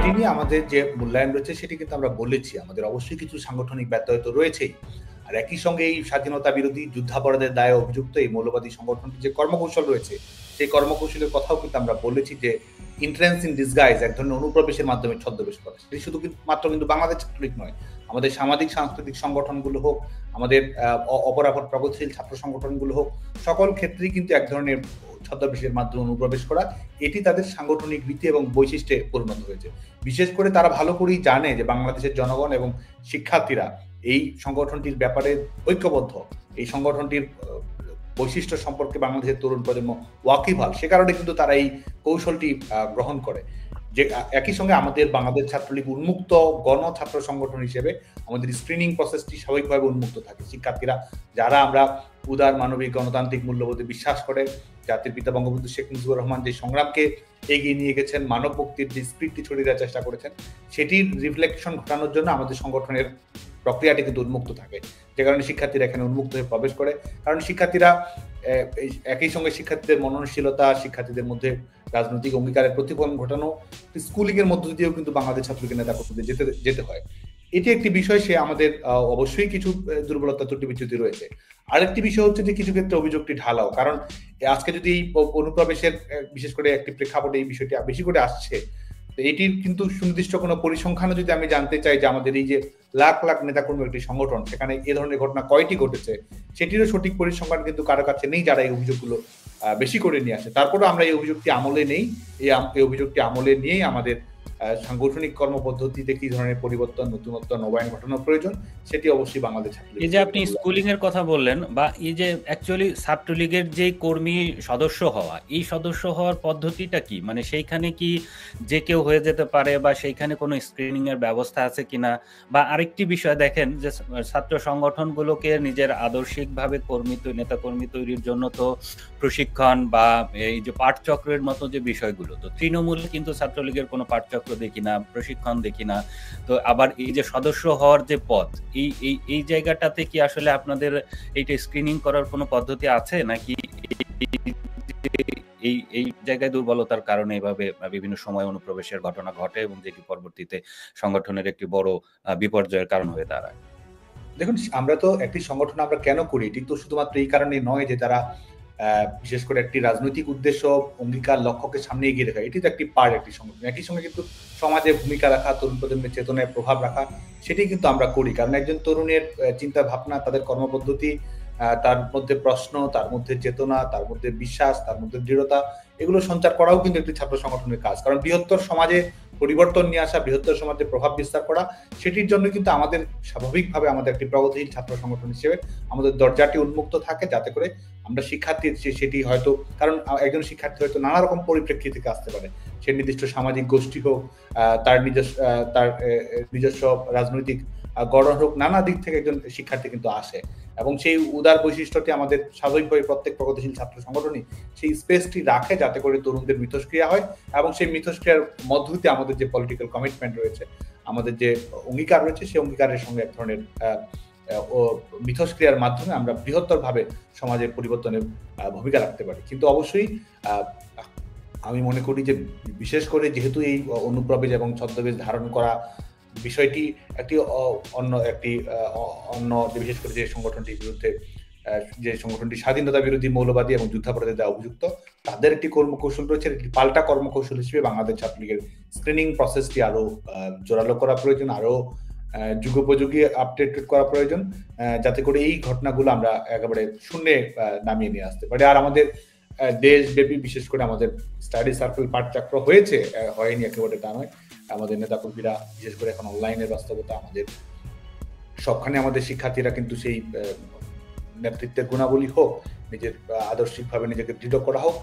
সেটি নিয়ে আমাদের যে মূল্যায়ন রয়েছে সেটি কিন্তু আমরা বলেছি। আমাদের অবশ্যই কিছু সাংগঠনিক ব্যত্যয় তো রয়েছেই। আর একই সঙ্গে এই স্বাধীনতা বিরোধী যুদ্ধাপরাধের দায়ে অভিযুক্ত এই মৌলবাদী সংগঠনটির যে কর্মকৌশল রয়েছে, সেই কর্মকৌশলের কথাও কিন্তু আমরা বলেছি যে এন্ট্রান্স ইন ডিসগাইজ, এক ধরনের অনুপ্রবেশের মাধ্যমে ছদ্মবেশ করা। সেটি শুধু মাত্র কিন্তু বাংলাদেশ ছাত্রলীগ নয়। আমাদের সামাজিক সাংস্কৃতিক সংগঠনগুলো হোক, আমাদের অপরাপর প্রগতিশীল ছাত্র সংগঠনগুলো হোক, সকল ক্ষেত্রেই কিন্তু এক ধরনের ছদ্মবেশের মাধ্যমে অনুপ্রবেশ করা, এটি তাদের সাংগঠনিক রীতি এবং বৈশিষ্ট্যে পরিণত হয়েছে। বিশেষ করে তারা ভালো করেই জানে যে বাংলাদেশের জনগণ এবং শিক্ষার্থীরা এই সংগঠনটির ব্যাপারে ঐক্যবদ্ধ। এই সংগঠনটির বৈশিষ্ট্য সম্পর্কে বাংলাদেশের তরুণ প্রজন্ম ওয়াকিবহাল। সে কারণে কিন্তু তারা এই কৌশলটি গ্রহণ করে। যে একই সঙ্গে আমাদের বাংলাদেশ ছাত্রলীগ উন্মুক্ত গণ ছাত্র সংগঠন হিসেবে আমাদের স্ক্রিনিং প্রসেসটি স্বাভাবিকভাবে উন্মুক্ত থাকে। শিক্ষার্থীরা যারা আমরা উদার মানবিক গণতান্ত্রিক মূল্যবোধে বিশ্বাস করে, জাতির পিতা বঙ্গবন্ধু শেখ মুজিবুর রহমান যে সংগ্রামকে এগিয়ে নিয়ে গেছেন, মানব মুক্তির যে স্পিরিটটি ছড়িয়ে দেওয়ার চেষ্টা করেছেন, সেটির রিফ্লেকশন ঘটানোর জন্য আমাদের সংগঠনের প্রক্রিয়াটি কিন্তু উন্মুক্ত থাকে। যে কারণে শিক্ষার্থীরা এখানে উন্মুক্ত হয়ে প্রবেশ করে। কারণ শিক্ষার্থীরা একই সঙ্গে শিক্ষার্থীদের মননশীলতা, শিক্ষার্থীদের মধ্যে রাজনৈতিক অঙ্গীকারের প্রতিফলন ঘটানো, স্কুলিং এর মধ্য দিয়েও কিন্তু বাংলাদেশ ছাত্রলীগের নেতা কর্মীদের যেতে হয়। এটি একটি বিষয়। সে আমাদের অবশ্যই কিছু দুর্বলতা, ত্রুটি বিচ্যুতি রয়েছে। আরেকটি বিষয় হচ্ছে যে কিছু ক্ষেত্রে অভিযোগটি ঢালাও। কারণ আজকে যদি এই অনুপ্রবেশের বিশেষ করে একটি প্রেক্ষাপটে এই বিষয়টি বেশি করে আসছে, এটির কিন্তু সুনির্দিষ্ট কোনো পরিসংখ্যানও যদি আমি জানতে চাই যে আমাদের এই যে লাখ লাখ নেতাকর্মীর একটি সংগঠন, সেখানে এ ধরনের ঘটনা কয়টি ঘটেছে, সেটিরও সঠিক পরিসংখ্যান কিন্তু কারো কাছে নেই যারা এই অভিযোগগুলো বেশি করে নিয়ে আসে। তারপরেও আমরা এই অভিযোগটি আমলে নেই। এই অভিযোগটি আমলে নিয়েই আমাদের সাংগঠনিক কর্মপদ্ধতিতে কি ধরনের পরিবর্তন, নতুনত্ব, নবায়ন ঘটানোর প্রয়োজন, সেটি অবশ্যই বাংলাদেশ ছাত্রলীগ। এই যে আপনি স্কুলিং এর কথা বললেন, বা এই যে অ্যাকচুয়ালি ছাত্রলীগের যে কর্মী সদস্য হওয়া, এই সদস্য হওয়ার পদ্ধতিটা কি? মানে সেইখানে কি যে কেউ হয়ে যেতে পারে, বা সেইখানে কোনো স্ক্রিনিং এর ব্যবস্থা আছে কিনা? বা আরেকটি বিষয় দেখেন যে ছাত্র সংগঠনগুলোকে নিজের আদর্শিকভাবে নেতা কর্মী তৈরির জন্য তো প্রশিক্ষণ বা এই যে পাঠচক্রের মতো যে বিষয়গুলো, তো তৃণমূলে কিন্তু ছাত্রলীগের কোনো পাঠচক্র দেখি না, প্রশিক্ষণ দেখি না। তো আবার এই যে সদস্য হওয়ার যে পথ, এই জায়গাটাতে কি আসলে আপনাদের এইটা স্ক্রিনিং করার কোনো পদ্ধতি আছে, নাকি এই জায়গায় দুর্বলতার কারণে এভাবে বিভিন্ন সময় অনুপ্রবেশের ঘটনা ঘটে এবং যেটি পরবর্তীতে সংগঠনের একটি বড় বিপর্যয়ের কারণ হয়ে দাঁড়ায়? দেখুন, আমরা তো একটি সংগঠন আমরা কেন করি, এটি তো শুধুমাত্র এই কারণে নয় যে তারা বিশেষ করে একটি রাজনৈতিক উদ্দেশ্য, অঙ্গীকার, লক্ষ্যকে সামনে এগিয়ে রাখা। এটি তো একটি পার্ট একটি সংগঠন। একই সঙ্গে কিন্তু সমাজে ভূমিকা রাখা, তরুণ প্রজন্মের চেতনায় প্রভাব রাখা, সেটি কিন্তু আমরা করি। কারণ একজন তরুণের চিন্তা ভাবনা, তাদের কর্মপদ্ধতি, তার মধ্যে প্রশ্ন, তার মধ্যে চেতনা, তার মধ্যে বিশ্বাস, তার মধ্যে দৃঢ়তা, এগুলো সঞ্চার করাও কিন্তু একটি ছাত্র সংগঠনের কাজ। কারণ বৃহত্তর সমাজে পরিবর্তন নিয়ে আসা, বৃহত্তর সমাজে প্রভাব বিস্তার করা, সেটির জন্য কিন্তু আমাদের স্বাভাবিকভাবে আমাদের একটি প্রগতিশীল ছাত্র সংগঠন হিসেবে আমাদের দরজাটি উন্মুক্ত থাকে, যাতে করে আমরা শিক্ষার্থী সেটি হয়তো, কারণ একজন শিক্ষার্থী হয়তো নানা রকম পরিপ্রেক্ষিত থেকে আসতে পারে। সে নির্দিষ্ট সামাজিক গোষ্ঠী হোক, তার নিজস্ব রাজনৈতিক গড়ন হোক, নানা দিক থেকে একজন শিক্ষার্থী কিন্তু আসে। এবং সেই উদার বৈশিষ্ট্যটি আমাদের স্বাভাবিকভাবে প্রত্যেক প্রগতিশীল ছাত্র সংগঠনই সেই স্পেসটি রাখে, যাতে করে তরুণদের মিথস্ক্রিয়া হয় এবং সেই মিথস্ক্রিয়ার মধ্য দিয়ে আমাদের যে পলিটিক্যাল কমিটমেন্ট রয়েছে, আমাদের যে অঙ্গীকার রয়েছে, সেই অঙ্গীকারের সঙ্গে এক ধরনের মিথস্ক্রিয়ার মাধ্যমে আমরা বৃহত্তরভাবে সমাজের পরিবর্তনের ভূমিকা রাখতে পারি। কিন্তু অবশ্যই আমি মনে করি যে বিশেষ করে যেহেতু এই অনুপ্রবেশ এবং ছদ্মবেশ ধারণ করা বিষয়টি অন্য বিশেষ করে যে সংগঠনটির বিরুদ্ধে, যে সংগঠনটি স্বাধীনতা বিরোধী, মৌলবাদী এবং যুদ্ধাপরাধের দ্বারা অভিযুক্ত, তাদের একটি কর্মকৌশল রয়েছে। একটি পাল্টা কর্মকৌশল হিসেবে বাংলাদেশ ছাত্রলীগের স্ক্রিনিং প্রসেসটি আরো জোরালো করা প্রয়োজন, আরো যুগোপযোগী আপডেট করা প্রয়োজন, যাতে করে এই ঘটনাগুলো আমরা একেবারে শূন্যে নামিয়ে নিয়ে আসতে পারি। আর আমাদের দেশব্যাপী বিশেষ করে আমাদের স্টাডি সার্কেল পাঠচক্র হয়েছে, হয়নি একেবারে তা নয়। আমাদের নেতাকর্মীরা বিশেষ করে এখন অনলাইনের বাস্তবতা, আমাদের সবখানে আমাদের শিক্ষার্থীরা কিন্তু সেই নেতৃত্বের গুণাবলী হোক, নিজের আদর্শিকভাবে নিজেকে দৃঢ় করা হোক,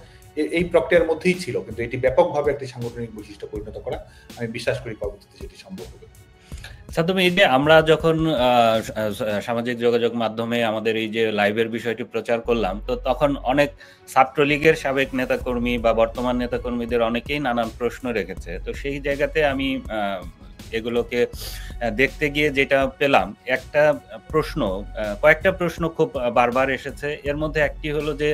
এই প্রক্রিয়ার মধ্যেই ছিল। কিন্তু এটি ব্যাপকভাবে একটি সাংগঠনিক বৈশিষ্ট্য পরিণত করা, আমি বিশ্বাস করি পরবর্তীতে সেটি সম্ভব হবে। এই যে আমরা যখন সামাজিক যোগাযোগ মাধ্যমে আমাদের এই যে লাইভের বিষয়টি প্রচার করলাম, তো তখন অনেক ছাত্রলীগের সাবেক নেতাকর্মী বা বর্তমান নেতাকর্মীদের অনেকেই নানান প্রশ্ন রেখেছে। তো সেই জায়গাতে আমি এগুলোকে দেখতে গিয়ে যেটা পেলাম, কয়েকটা প্রশ্ন খুব বারবার এসেছে। এর মধ্যে একটি হলো যে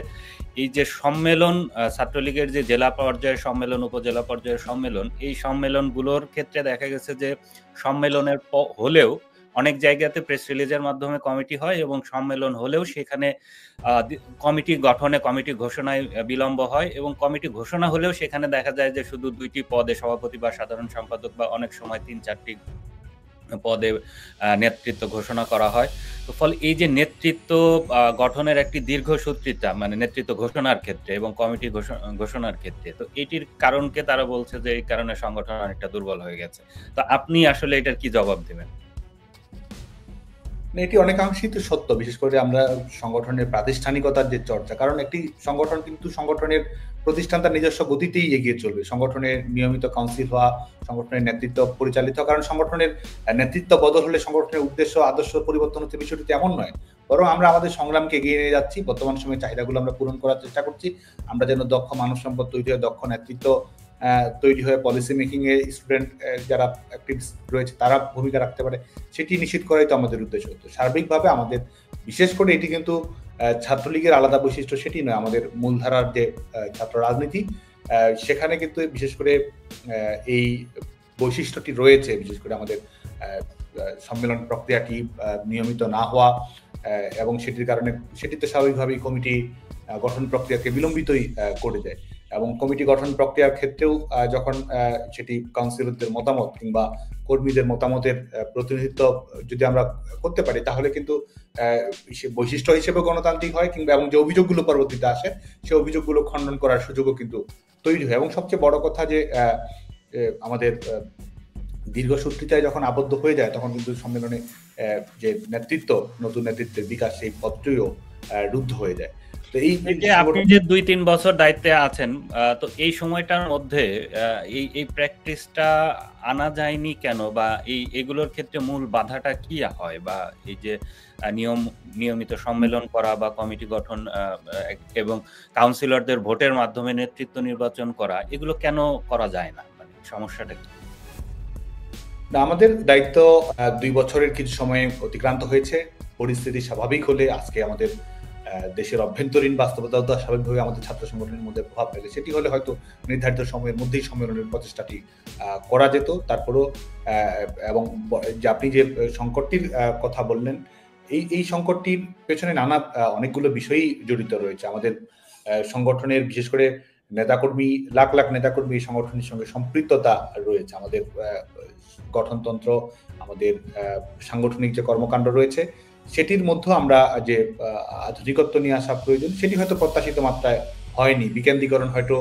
এই যে সম্মেলন, ছাত্রলীগের যে জেলা পর্যায়ের সম্মেলন, উপজেলা পর্যায়ের সম্মেলন, এই সম্মেলনগুলোর ক্ষেত্রে দেখা গেছে যে সম্মেলনের হলেও অনেক জায়গাতে প্রেস রিলিজের মাধ্যমে কমিটি হয় এবং সম্মেলন হলেও সেখানে কমিটি গঠনে, কমিটি ঘোষণায় বিলম্ব হয় এবং কমিটি ঘোষণা হলেও সেখানে দেখা যায় যে শুধু 2টি পদে, সভাপতি বা সাধারণ সম্পাদক, বা অনেক সময় 3-4টি পদে নেতৃত্ব ঘোষণা করা হয়। তো ফলে এই যে নেতৃত্ব গঠনের একটি দীর্ঘসূত্রিতা, মানে নেতৃত্ব ঘোষণার ক্ষেত্রে এবং কমিটি ঘোষণার ক্ষেত্রে, তো এটির কারণকে তারা বলছে যে এই কারণে সংগঠন অনেকটা দুর্বল হয়ে গেছে। তো আপনি আসলে এটার কি জবাব দেবেন? এটি অনেকাংশেই তো সত্য, বিশেষ করে আমরা সংগঠনের প্রাতিষ্ঠানিকতার যে চর্চা, কারণ একটি সংগঠন কিন্তু সংগঠনের প্রতিষ্ঠান তার নিজস্ব গতিতেই এগিয়ে চলবে। সংগঠনের নিয়মিত কাউন্সিল হওয়া, সংগঠনের নেতৃত্ব পরিচালিত, কারণ সংগঠনের নেতৃত্ব বদল হলে সংগঠনের উদ্দেশ্য আদর্শ পরিবর্তন হচ্ছে, বিষয়টি এমন নয়। বরং আমরা আমাদের সংগ্রামকে এগিয়ে নিয়ে যাচ্ছি, বর্তমান সময়ে চাহিদাগুলো আমরা পূরণ করার চেষ্টা করছি। আমরা যেন দক্ষ মানব সম্পদ তৈরি হয়, দক্ষ নেতৃত্ব তৈরি হয়ে পলিসি মেকিং এ স্টুডেন্ট যারা অ্যাক্টিভিস্ট রয়েছে তারা ভূমিকা রাখতে পারে, সেটি নিশ্চিত করাই তো আমাদের উদ্দেশ্য। তো সার্বিকভাবে আমাদের, বিশেষ করে এটি কিন্তু ছাত্রলীগের আলাদা বৈশিষ্ট্য সেটি নয়, আমাদের মূলধারার যে ছাত্র রাজনীতি সেখানে কিন্তু বিশেষ করে এই বৈশিষ্ট্যটি রয়েছে। বিশেষ করে আমাদের সম্মেলন প্রক্রিয়াটি নিয়মিত না হওয়া এবং সেটির কারণে সেটিতে স্বাভাবিকভাবেই কমিটি গঠন প্রক্রিয়াকে বিলম্বিতই করে দেয়। এবং কমিটি গঠন প্রক্রিয়ার ক্ষেত্রেও যখন সেটি কাউন্সিলরদের মতামত কিংবা কর্মীদের মতামতের প্রতিনিধিত্ব যদি আমরা করতে পারি, তাহলে কিন্তু বৈশিষ্ট্য হিসেবে গণতান্ত্রিক হয়, কিংবা এবং যে অভিযোগগুলো পরবর্তীতে আসে সেই অভিযোগগুলো খণ্ডন করার সুযোগও কিন্তু তৈরি হয়। এবং সবচেয়ে বড় কথা যে আমাদের দীর্ঘসূত্রিতায় যখন আবদ্ধ হয়ে যায়, তখন কিন্তু সম্মেলনে যে নেতৃত্ব, নতুন নেতৃত্বের বিকাশ, সেই পথটিও রুদ্ধ হয়ে যায়। তো এই যে আপনি যে 2-3 বছর দায়িত্বে আছেন, তো এই সময়টার মধ্যে এই প্র্যাকটিসটা আনা যায়নি কেন, বা এগুলোর ক্ষেত্রে মূল বাধাটা কি হয়, বা এই যে নিয়মিত সম্মেলন করা বা কমিটি গঠন এবং কাউন্সিলরদের ভোটের মাধ্যমে নেতৃত্ব নির্বাচন করা, এগুলো কেন করা যায় না, মানে সমস্যাটা কি? আমাদের দায়িত্ব 2 বছরের কিছু সময় অতিক্রান্ত হয়েছে। পরিস্থিতি স্বাভাবিক হলে আজকে আমাদের দেশের অভ্যন্তরীণ বাস্তবতা স্বাভাবিকভাবে আমাদের ছাত্র সংগঠনের মধ্যে প্রভাব ফেলে, সেটি হলে হয়তো নির্ধারিত সময়ের মধ্যেই সম্মেলনের প্রচেষ্টাটি করা যেত। তারপরও এবং যে আপনি যে সংকটটির কথা বললেন, এই সংকটটির পেছনে নানা অনেকগুলো বিষয়ই জড়িত রয়েছে। আমাদের সংগঠনের বিশেষ করে নেতাকর্মী, লাখ লাখ নেতাকর্মী এই সংগঠনের সঙ্গে সম্পৃক্ততা রয়েছে। আমাদের গঠনতন্ত্র, আমাদের সাংগঠনিক যে কর্মকাণ্ড রয়েছে, সেটির মধ্যে আমরা যে আধুনিকত্ব নিয়ে আসা প্রয়োজন, সেটি হয়তো প্রত্যাশিত মাত্রায় হয়নি। বিকেন্দ্রীকরণ হয়তো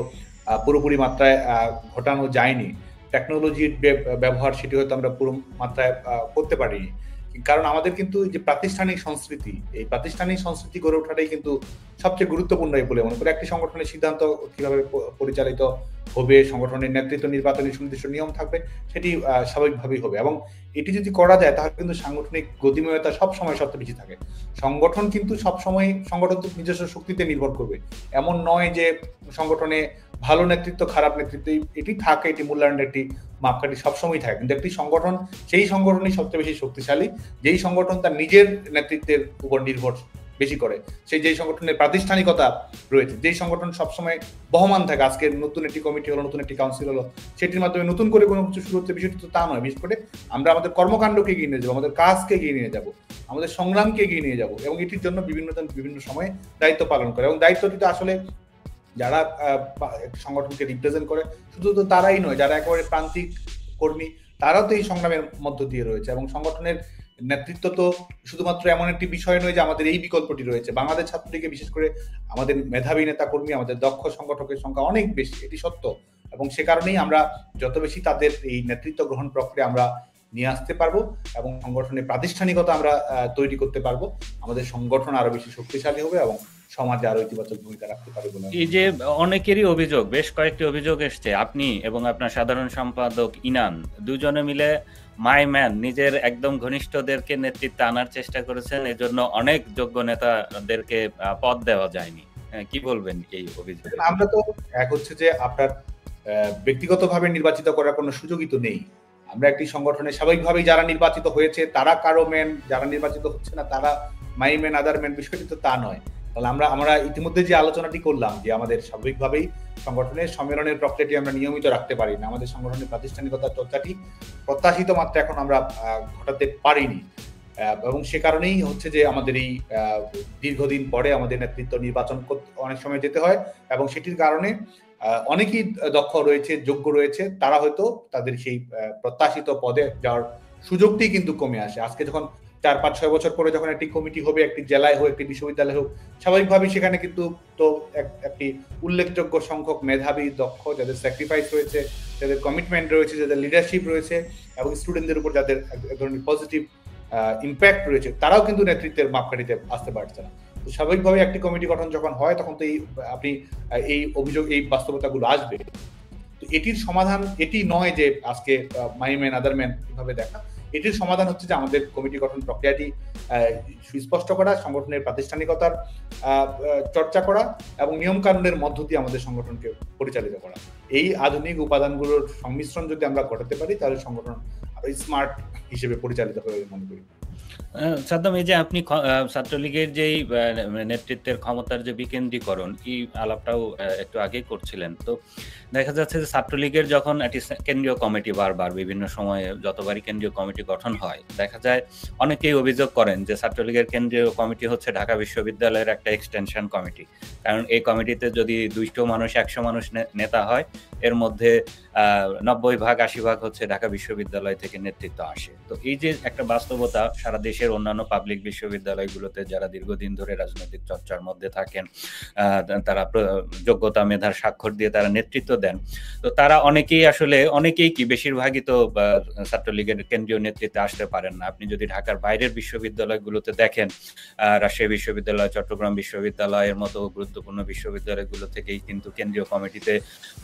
পুরোপুরি মাত্রায় ঘটানো যায়নি। টেকনোলজির ব্যবহার সেটি হয়তো আমরা পুরো মাত্রায় করতে পারিনি। কারণ আমাদের কিন্তু যে প্রাতিষ্ঠানিক সংস্কৃতি, এই প্রাতিষ্ঠানিক সংস্কৃতি গড়ে ওঠাটাই কিন্তু সবচেয়ে গুরুত্বপূর্ণ বলে মনে করি। একটি সংগঠনের সিদ্ধান্ত কিভাবে পরিচালিত হবে, সংগঠনের নেতৃত্ব নির্বাচনের সুনির্দিষ্ট নিয়ম থাকবে, সেটি স্বাভাবিকভাবেই হবে। এবং এটি যদি করা যায় তাহলে কিন্তু সাংগঠনিক গতিময়তা সবসময় সবচেয়ে বেশি থাকে। সংগঠন কিন্তু সবসময় সংগঠন নিজস্ব শক্তিতে নির্ভর করবে, এমন নয় যে সংগঠনে ভালো নেতৃত্ব, খারাপ নেতৃত্ব এটি থাকে, এটি মূল্যায়নের একটি মাপকাঠি সবসময় থাকে। কিন্তু একটি সংগঠন, সেই সংগঠনই সবচেয়ে বেশি শক্তিশালী যেই সংগঠন তার নিজের নেতৃত্বের উপর নির্ভর বেশি করে, সেই যেই সংগঠনের প্রাতিষ্ঠানিকতা রয়েছে, যেই সংগঠন সবসময় বহমান থাকে। আজকে নতুন একটি কমিটি হলো, নতুন একটি কাউন্সিল হলো, সেটির মাধ্যমে নতুন করে কোনো কিছু শুরু হচ্ছে, বিষয়টি তো তা নয়। বিশেষ করে আমরা আমাদের কর্মকাণ্ডকে এগিয়ে নিয়ে যাবো, আমাদের কাজকে এগিয়ে নিয়ে যাবো, আমাদের সংগ্রামকে এগিয়ে নিয়ে যাবো, এবং এটির জন্য বিভিন্ন সময়ে দায়িত্ব পালন করে। এবং দায়িত্বটি তো আসলে যারা সংগঠনকে রিপ্রেজেন্ট করে শুধু তো তারাই নয়, যারা একেবারে প্রান্তিক কর্মী, তারাও তো এই সংগ্রামের মধ্য দিয়ে রয়েছে। এবং সংগঠনের নেতৃত্ব তো শুধুমাত্র এমন একটি বিষয় নয় যে আমাদের এই বিকল্পটি রয়েছে। বাংলাদেশ ছাত্রলীগে বিশেষ করে আমাদের মেধাবী নেতা কর্মী, আমাদের দক্ষ সংগঠকের সংখ্যা অনেক বেশি, এটি সত্য। এবং সে কারণেই আমরা যত বেশি তাদের এই নেতৃত্ব গ্রহণ প্রক্রিয়া আমরা নিয়ে আসতে পারবো এবং সংগঠনের প্রাতিষ্ঠানিকতা আমরা তৈরি করতে পারবো, আমাদের সংগঠন আরো বেশি শক্তিশালী হবে এবং সমাজে আরো ইতিবাচক ভূমিকা রাখতে পারবে বলে। এই যে অনেকেরই অভিযোগ, বেশ কয়েকটি অভিযোগ এসছে, আপনি এবং আপনার সাধারণ সম্পাদক ইনান দুজনে মিলে মাই ম্যান, নিজের একদম ঘনিষ্ঠদেরকে নেতৃত্বে আনার চেষ্টা করেছেন, এজন্য অনেক যোগ্য নেতাদেরকে পদ দেওয়া যায়নি। কি বলবেন এই অভিযোগ? আমরা তো এক হচ্ছে যে আপনার ব্যক্তিগতভাবে নির্বাচিত করার কোনো সুযোগই তো নেই। আমরা একটি সংগঠনে স্বাভাবিকভাবেই যারা নির্বাচিত হয়েছে তারা কারো ম্যান, যারা নির্বাচিত হচ্ছে না তারা মাই ম্যান, আদার ম্যান, বিষয়টি তো তা নয়। তাহলে আমরা আমরা ইতিমধ্যে যে আলোচনাটি করলাম যে আমাদের স্বাভাবিকভাবেই সংগঠনের সম্মেলনের প্রক্রিয়াটি আমরা নিয়মিত রাখতে পারি না, আমাদের সংগঠনের প্রাতিষ্ঠানিকতার চর্চাটি প্রত্যাশিত মাত্রা এখন আমরা ঘটাতে পারিনি, এবং সে কারণেই হচ্ছে যে আমাদের এই দীর্ঘদিন পরে আমাদের নেতৃত্ব নির্বাচন অনেক সময় যেতে হয়, এবং সেটির কারণে অনেকেই দক্ষ রয়েছে, যোগ্য রয়েছে, তারা হয়তো তাদের সেই প্রত্যাশিত পদে যাওয়ার সুযোগটি কিন্তু কমে আসে। আজকে যখন 4-5-6 বছর পরে যখন একটি কমিটি হবে, একটি জেলায় হোক, একটি বিশ্ববিদ্যালয় হোক, স্বাভাবিকভাবেই সেখানে কিন্তু তো একটি উল্লেখযোগ্য সংখ্যক মেধাবী, দক্ষ, যাদের স্যাক্রিফাইস রয়েছে, যাদের কমিটমেন্ট রয়েছে, যাদের লিডারশিপ রয়েছে, এবং স্টুডেন্টদের উপর যাদের এক ধরনের পজিটিভ ইম্প্যাক্ট রয়েছে, তারাও কিন্তু নেতৃত্বের মাপকাঠিতে আসতে পারছে না। তো স্বাভাবিকভাবে একটি কমিটি গঠন যখন হয়, তখন তো আপনি এই অভিযোগ, এই বাস্তবতাগুলো আসবে। তো এটির সমাধান এটি নয় যে আজকে মাই ম্যান আদার ম্যান এভাবে দেখা, এটির সমাধান হচ্ছে যে আমাদের কমিটি গঠন প্রক্রিয়াটি সুস্পষ্ট করা, সংগঠনের প্রাতিষ্ঠানিকতার চর্চা করা, এবং নিয়ম কানুনের মধ্য দিয়ে আমাদের সংগঠনকে পরিচালিত করা। এই আধুনিক উপাদানগুলোর সংমিশ্রণ যদি আমরা ঘটাতে পারি, তাহলে সংগঠন আরো স্মার্ট হিসেবে পরিচালিত হবে মনে করি। সাদ্দাম, এই যে আপনি ছাত্রলীগের যেই নেতৃত্বের ক্ষমতার যে বিকেন্দ্রীকরণ, এই আলাপটাও একটু আগেই করছিলেন, তো দেখা যাচ্ছে যে ছাত্রলীগের যখন একটি কেন্দ্রীয় কমিটি বারবার বিভিন্ন সময়ে যতবারই কেন্দ্রীয় কমিটি গঠন হয়, দেখা যায় অনেকেই অভিযোগ করেন যে ছাত্রলীগের কেন্দ্রীয় কমিটি হচ্ছে ঢাকা বিশ্ববিদ্যালয়ের একটা এক্সটেনশন কমিটি। কারণ এই কমিটিতে যদি 200 মানুষ 100 মানুষ নেতা হয়, এর মধ্যে 90-80% হচ্ছে ঢাকা বিশ্ববিদ্যালয় থেকে নেতৃত্ব আসে। তো এই যে একটা বাস্তবতা, সারা দেশের অন্যান্য পাবলিক বিশ্ববিদ্যালয়গুলোতে যারা দীর্ঘদিন ধরে রাজনৈতিক চর্চার মধ্যে থাকেন, তারা যোগ্যতা মেধার স্বাক্ষর দিয়ে তারা নেতৃত্ব দেন, তো তারা অনেকেই কি বেশিরভাগই তো ছাত্রলীগের কেন্দ্রীয় নেতৃত্বে আসতে পারেন না। আপনি যদি ঢাকার বাইরের বিশ্ববিদ্যালয়গুলোতে দেখেন, রাজশাহী বিশ্ববিদ্যালয়, চট্টগ্রাম বিশ্ববিদ্যালয়ের মতো গুরুত্বপূর্ণ বিশ্ববিদ্যালয়গুলো থেকেই কিন্তু কেন্দ্রীয় কমিটিতে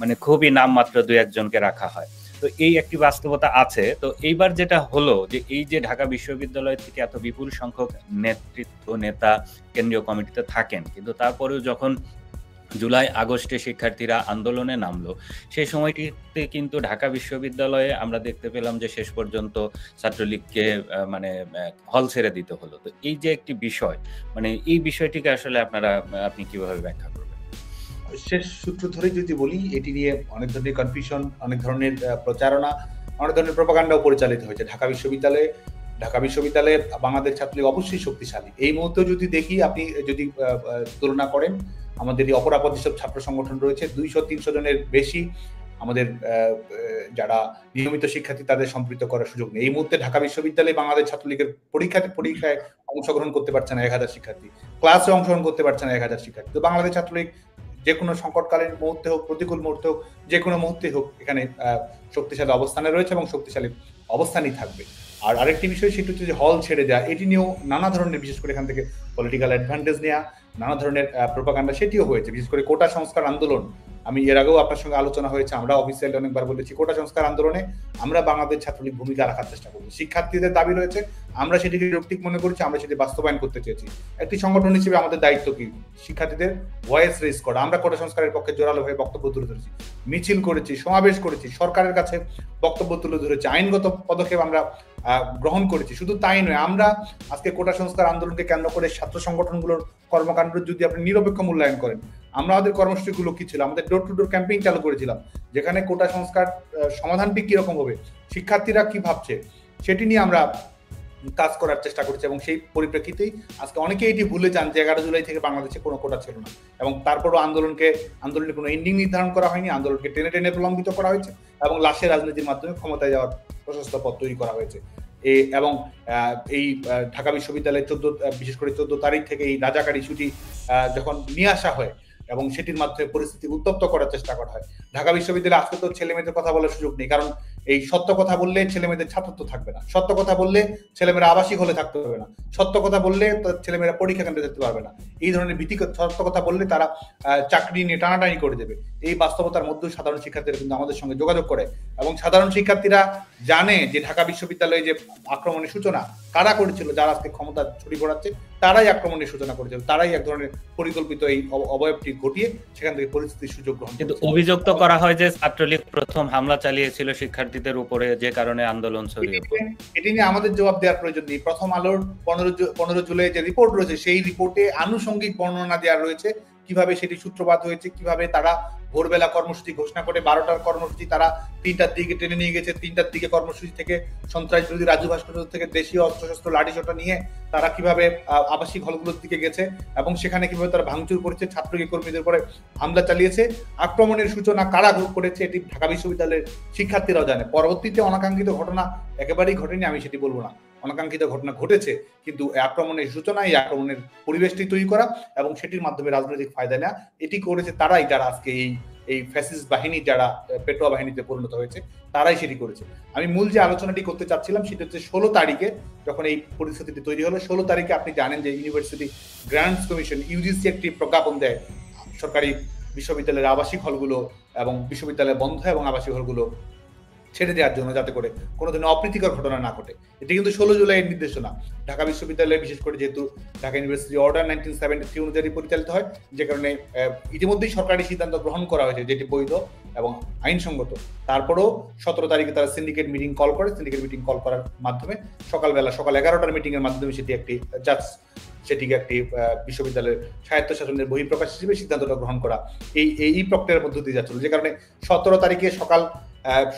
মানে খুবই নামমাত্র 2-1 জনকে রাখা হয়। তো এই একটি বাস্তবতা আছে। তো এইবার যেটা হলো যে এই যে ঢাকা বিশ্ববিদ্যালয় থেকে এত বিপুল সংখ্যক নেতা কেন্দ্রীয় কমিটিতে থাকেন, কিন্তু তারপরেও যখন জুলাই আগস্টে শিক্ষার্থীরা আন্দোলনে নামলো, সেই সময়টিতে কিন্তু ঢাকা বিশ্ববিদ্যালয়ে আমরা দেখতে পেলাম যে শেষ পর্যন্ত ছাত্রলীগকে মানে হল ছেড়ে দিতে হলো। তো এই যে একটি বিষয়, মানে এই বিষয়টিকে আসলে আপনি কিভাবে ব্যাখ্যা করবেন? শেষ সূত্র ধরে যদি বলি, এটি নিয়ে অনেক ধরনের কনফিউশন, অনেক ধরনের প্রচারণা, অনেক ধরনের প্রপাগান্ডাও পরিচালিত হয়েছে। ঢাকা বিশ্ববিদ্যালয়ে বাংলাদেশ ছাত্রলীগ অবশ্যই শক্তিশালী। এই মুহূর্তে যদি দেখি, আপনি যদি তুলনা করেন, আমাদের এই অপরাপর যেসব ছাত্র সংগঠন রয়েছে, 200-300 জনের বেশি আমাদের যারা নিয়মিত শিক্ষার্থী, তাদের সম্পৃক্ত করার সুযোগ নেই। এই মুহূর্তে ঢাকা বিশ্ববিদ্যালয়ে বাংলাদেশ ছাত্রলীগের পরীক্ষায় অংশগ্রহণ করতে পারছে না 1000 শিক্ষার্থী, ক্লাসে অংশগ্রহণ করতে পারছে না 1000 শিক্ষার্থী। তো বাংলাদেশ ছাত্রলীগ যে কোনো সংকটকালীন মুহূর্তে হোক, প্রতিকূল মুহূর্তে হোক, যে কোনো মুহূর্তে হোক, এখানে শক্তিশালী অবস্থানে রয়েছে এবং শক্তিশালী অবস্থানই থাকবে। আর আরেকটি বিষয়, সেটা হচ্ছে যে হল ছেড়ে দেওয়া, এটি নিয়েও নানা ধরনের, বিশেষ করে এখান থেকে পলিটিক্যাল অ্যাডভান্টেজ নেওয়া, নানা ধরনের প্রোপাগান্ডা সেটিও হয়েছে। বিশেষ করে কোটা সংস্কার আন্দোলন, আমি এর আগেও আপনার সঙ্গে আলোচনা হয়েছে, আমরা অফিসিয়ালি অনেকবার বলেছি, কোটা সংস্কার আন্দোলনে আমরা বাংলাদেশ ছাত্রলীগ ভূমিকা রাখার চেষ্টা করবো। শিক্ষার্থীদের দাবি রয়েছে, আমরা সেটিকে যৌক্তিক মনে করছি, আমরা সেটি বাস্তবায়ন করতে চেয়েছি। একটি সংগঠন হিসেবে আমাদের দায়িত্ব কি? শিক্ষার্থীদের ভয়েস রেজ করা। আমরা কোটা সংস্কারের পক্ষে জোরালো হয়ে বক্তব্য তুলে ধরেছি, মিছিল করেছি, সমাবেশ করেছি, সরকারের কাছে বক্তব্য তুলে ধরেছি, আইনগত পদক্ষেপ আমরা গ্রহণ করেছি। শুধু তাই নয়, আমরা আজকে কোটা সংস্কার আন্দোলনকে কেন্দ্র করে ছাত্র সংগঠনগুলোর কর্মকাণ্ড যদি আপনি নিরপেক্ষ মূল্যায়ন করেন, আমরা আমাদের কর্মসূচিগুলো কি ছিল? আমাদের ডোর টু ডোর ক্যাম্পেইন চালু করেছিলাম, যেখানে কোটা সংস্কার সমাধানটি কিরকম হবে, শিক্ষার্থীরা কি ভাবছে, সেটি নিয়ে আমরা কাজ করার চেষ্টা করছি। এবং সেই পরিপ্রেক্ষিতেই আজকে অনেকেই এটি ভুলে যান যে 11 জুলাই থেকে বাংলাদেশে কোনো কোটা ছিল না, এবং তারপরও আন্দোলনের কোনো এন্ডিং নির্ধারণ করা হয়নি, আন্দোলনকে টেনে টেনে প্রলম্বিত করা হয়েছে, এবং লাশের রাজনীতির মাধ্যমে ক্ষমতায় যাওয়ার প্রশস্ত পথ তৈরি করা হয়েছে। এবং এই ঢাকা বিশ্ববিদ্যালয়ে বিশেষ করে 14 তারিখ থেকে এই রাজাকার ইস্যুটি যখন নিয়ে আসা হয় এবং সেটির মাধ্যমে পরিস্থিতি উত্তপ্ত করার চেষ্টা করা হয়, ঢাকা বিশ্ববিদ্যালয়ে আজকে তো ছেলে মেয়েদের কথা বলার সুযোগ নেই। কারণ এই সত্য কথা বললে ছেলে মেয়েদের ছাত্রত্ব থাকবে না, সত্য কথা বললে ছেলেমেয়েরা আবাসিক হলে থাকতে পারবে না, সত্য কথা বললে ছেলেমেয়েরা পরীক্ষা কেন্দ্রে যেতে পারবে না, এই ধরনের ভীতি, সত্য কথা বললে তারা চাকরি নিয়ে টানাটানি করে দেবে। এই বাস্তবতার মধ্যে সাধারণ শিক্ষার্থীরা কিন্তু আমাদের সঙ্গে যোগাযোগ করে, এবং সাধারণ শিক্ষার্থীরা জানে যে ঢাকা বিশ্ববিদ্যালয়ে যে আক্রমণের সূচনা কারা করেছিল, যারা আজকে ক্ষমতা ছড়ি ঘোরাচ্ছে, তারাই আক্রমণের সূচনা করেছিল, তারাই এক ধরনের পরিকল্পিত এই অবয়বটি ঘটিয়ে সেখান থেকে পরিস্থিতির সুযোগ গ্রহণ। কিন্তু অভিযোগ তো করা হয় যে ছাত্রলীগ প্রথম হামলা চালিয়েছিল শিক্ষার্থী শিক্ষার্থীদের উপরে, যে কারণে আন্দোলন ছড়িয়ে পড়ে। এটি নিয়ে আমাদের জবাব দেওয়ার প্রয়োজন নেই। প্রথম আলোর 15 জুলাই যে রিপোর্ট রয়েছে, সেই রিপোর্টে আনুষঙ্গিক বর্ণনা দেওয়া রয়েছে কিভাবে সেটি সূত্রপাত হয়েছে, কিভাবে তারা ভোরবেলা কর্মসূচি ঘোষণা করে 12টার কর্মসূচি তারা 3টার দিকে টেনে নিয়ে গেছে। 3টার দিকে কর্মসূচি থেকে সন্ত্রাস বিরোধী রাজু ভাস্কর্য থেকে দেশীয় অস্ত্রশস্ত্র লাঠিসোঁটা নিয়ে তারা কিভাবে আবাসিক হলগুলোর দিকে গেছে এবং সেখানে কিভাবে তারা ভাঙচুর করেছে, ছাত্রলীগ কর্মীদের উপরে হামলা চালিয়েছে। আক্রমণের সূচনা কারা করেছে এটি ঢাকা বিশ্ববিদ্যালয়ের শিক্ষার্থীরাও জানে। পরবর্তীতে অনাকাঙ্ক্ষিত ঘটনা একেবারেই ঘটেনি আমি সেটি বলবো না, অনাকাঙ্ক্ষিত ঘটনা ঘটেছে, কিন্তু আক্রমণের সূচনা, এই আক্রমণের পরিবেশটি তৈরি করা এবং সেটির মাধ্যমে রাজনৈতিক ফায়দা নেওয়া, এটি করেছে তারাই, যারা আজকে এই ফ্যাসিস্ট বাহিনী, যারা পেটোয়া বাহিনীতে পরিণত হয়েছে, তারাই সেটি করেছে। আমি মূল যে আলোচনাটি করতে চাচ্ছিলাম সেটা হচ্ছে 16 তারিখে যখন এই পরিস্থিতিটি তৈরি হলো। 16 তারিখে আপনি জানেন যে ইউনিভার্সিটি গ্রান্টস কমিশন ইউজিসি একটি প্রজ্ঞাপন দেয় সরকারি বিশ্ববিদ্যালয়ের আবাসিক হলগুলো এবং বিশ্ববিদ্যালয় বন্ধ এবং আবাসিক হলগুলো ছেড়ে দেওয়ার জন্য, যাতে করে কোনো ধরনের অপ্রীতিকর ঘটনা না ঘটে। এটি কিন্তু 16 জুলাইয়ের নির্দেশনা। ঢাকা বিশ্ববিদ্যালয়ে বিশেষ করে যেহেতু ঢাকা ইউনিভার্সিটি অর্ডার 1973 অনুযায়ী পরিচালিত হয়, যে কারণে ইতিমধ্যেই সরকারি সিদ্ধান্ত গ্রহণ করা হয়েছে যেটি বৈধ এবং আইনসঙ্গত। তারপরেও 17 তারিখে তারা সিন্ডিকেট মিটিং কল করে। সিন্ডিকেট মিটিং কল করার মাধ্যমে সকাল 11টার মিটিং এর মাধ্যমে সেটিকে একটি বিশ্ববিদ্যালয়ের স্বায়ত্তশাসনের বহিঃপ্রকাশ হিসেবে সিদ্ধান্তটা গ্রহণ করা, এই প্রক্রিয়ার মধ্য দিয়ে যাচ্ছিল। যে কারণে 17 তারিখে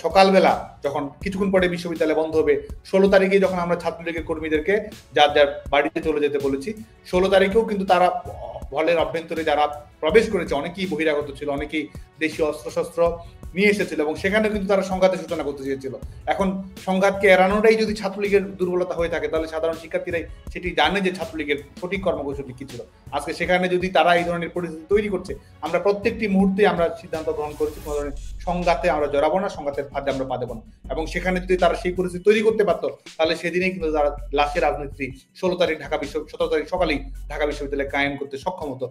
সকালবেলা যখন কিছুক্ষণ পরে বিশ্ববিদ্যালয় বন্ধ হবে, 16 তারিখে যখন আমরা ছাত্রলীগের কর্মীদেরকে যার যার বাড়িতে চলে যেতে বলেছি, 16 তারিখেও কিন্তু তারা হলের অভ্যন্তরে যারা প্রবেশ করেছে অনেকেই বহিরাগত ছিল, অনেকেই দেশীয় অস্ত্রশস্ত্র নিয়ে এসেছিল এবং সেখানে কিন্তু তারা সংঘাতের সূচনা করতে চেয়েছিল। এখন সংঘাতকে এড়ানোটাই যদি ছাত্রলীগের দুর্বলতা হয়ে থাকে, তাহলে সাধারণ শিক্ষার্থীরাই সেটি জানে যে ছাত্রলীগের সঠিক কর্মকৌশলটি কি ছিল। আজকে সেখানে যদি তারা এই ধরনের পরিস্থিতি তৈরি করছে, আমরা প্রত্যেকটি মুহূর্তে আমরা সিদ্ধান্ত গ্রহণ করছি কোনো ধরনের সংঘাতে আমরা জড়াবো না, সংঘাতের ফাঁদে আমরা পা দেবো না। এবং সেখানে যদি তারা সেই পরিস্থিতি তৈরি করতে পারতো, তাহলে সেদিনেই কিন্তু তারা লাশের রাজনীতি 17 তারিখ সকালেই ঢাকা বিশ্ববিদ্যালয়ে কায়েম করতে সক্ষম হতো।